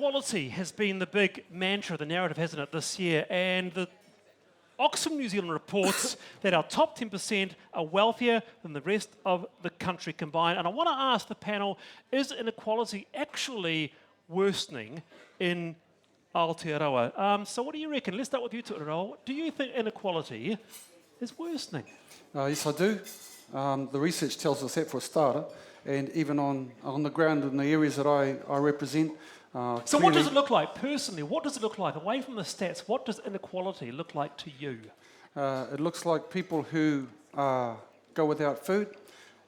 Inequality has been the big mantra, the narrative, hasn't it, this year? And the Oxfam New Zealand reports that our top 10% are wealthier than the rest of the country combined. And I want to ask the panel, is inequality actually worsening in Aotearoa? So what do you reckon? Let's start with you, Tuarau. Do you think inequality is worsening? Yes, I do. The research tells us that for a starter, and even on the ground in the areas that I represent. So what does it look like personally? What does it look like? Away from the stats, what does inequality look like to you? It looks like people who go without food.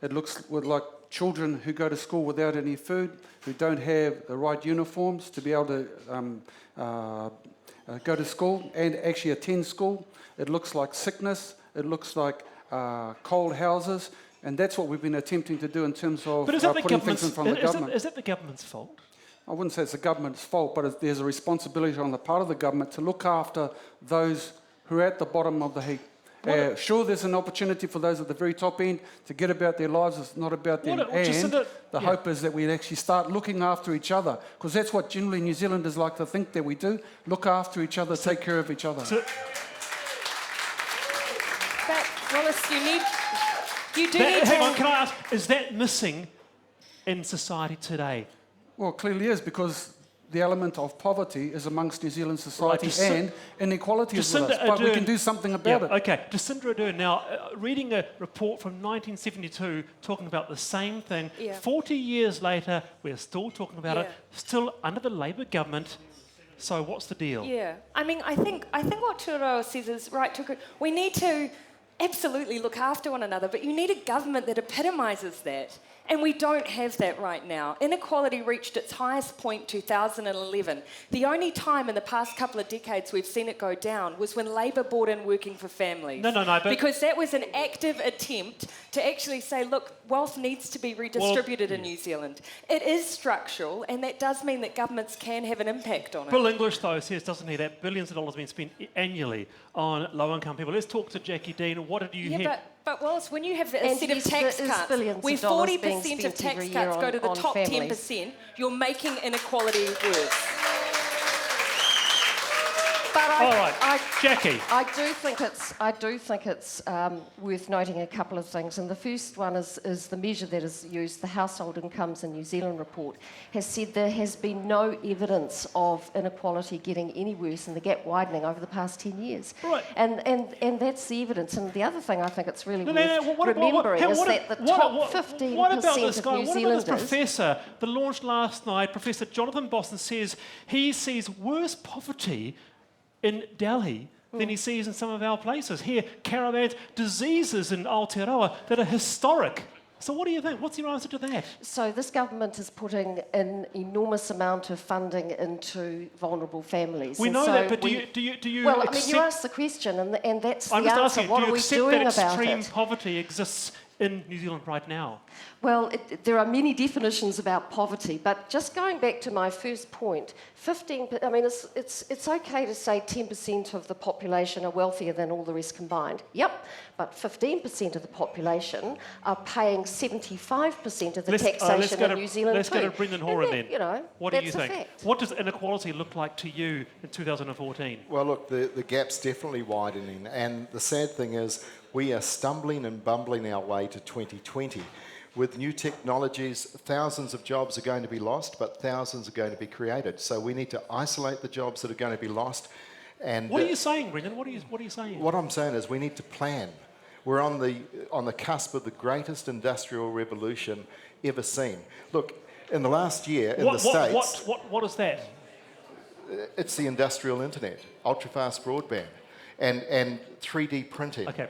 It looks like children who go to school without any food, who don't have the right uniforms to be able to go to school and actually attend school. It looks like sickness. It looks like cold houses. And that's what we've been attempting to do in terms of putting things in front of the government. Is it the government's fault? I wouldn't say it's the government's fault, but there's a responsibility on the part of the government to look after those who are at the bottom of the heap. Sure, there's an opportunity for those at the very top end to get about their lives. It's not about them. The hope is that we actually start looking after each other, because that's what generally New Zealanders like to think that we do. Look after each other, take care of each other. Wallace, you need to... Hang on, can I ask, is that missing in society today? Well, it clearly is, because the element of poverty is amongst New Zealand society, and inequality is with us. But we can do something about it. Okay, Jacinda Ardern, now, reading a report from 1972 talking about the same thing, 40 years later, we're still talking about it, still under the Labour government. So what's the deal? Yeah, I mean, I think what Tuarau says is right. We need to absolutely look after one another, but you need a government that epitomises that. And we don't have that right now. Inequality reached its highest point 2011. The only time in the past couple of decades we've seen it go down was when Labour brought in working for families. Because that was an active attempt to actually say, look, wealth needs to be redistributed in New Zealand. It is structural, and that does mean that governments can have an impact on it. Bill English, though, says, doesn't he, that billions of dollars being spent annually on low-income people. Let's talk to Jackie Dean. What did you hear? But Wallace, when you have a set of tax cuts, where 40% of tax cuts go to the top 10%, you're making inequality worse. But Jackie. I do think it's worth noting a couple of things, and the first one is the measure that is used. The Household Incomes in New Zealand report has said there has been no evidence of inequality getting any worse and the gap widening over the past 10 years. Right. And that's the evidence. And the other thing I think it's really worth remembering is that the top 15% of New Zealanders... What about this professor that launched last night, Professor Jonathan Boston, says he sees worse poverty in Delhi than he sees in some of our places. Here, caravans, diseases in Aotearoa that are historic. So what do you think? What's your answer to that? So this government is putting an enormous amount of funding into vulnerable families. We know that, but do you Well, accept... I mean, you asked the question, and that's the I'm just answer. asking, What are we doing about it? do you accept that extreme poverty exists in New Zealand right now? Well, there are many definitions about poverty, but just going back to my first point, 15. I mean, it's okay to say 10% of the population are wealthier than all the rest combined. Yep, but 15% of the population are paying 75% of the taxation in New Zealand. Let's go to Brendan Horan then. You know, what do you think? What does inequality look like to you in 2014? Well, look, the gap's definitely widening, and the sad thing is we are stumbling and bumbling our way to 2020. With new technologies, thousands of jobs are going to be lost, but thousands are going to be created. So we need to isolate the jobs that are going to be lost. And what are you saying, Brendan? What are you saying? What I'm saying is we need to plan. We're on the cusp of the greatest industrial revolution ever seen. Look, in the last year in the States... What is that? It's the industrial internet, ultra-fast broadband, and 3D printing. Okay.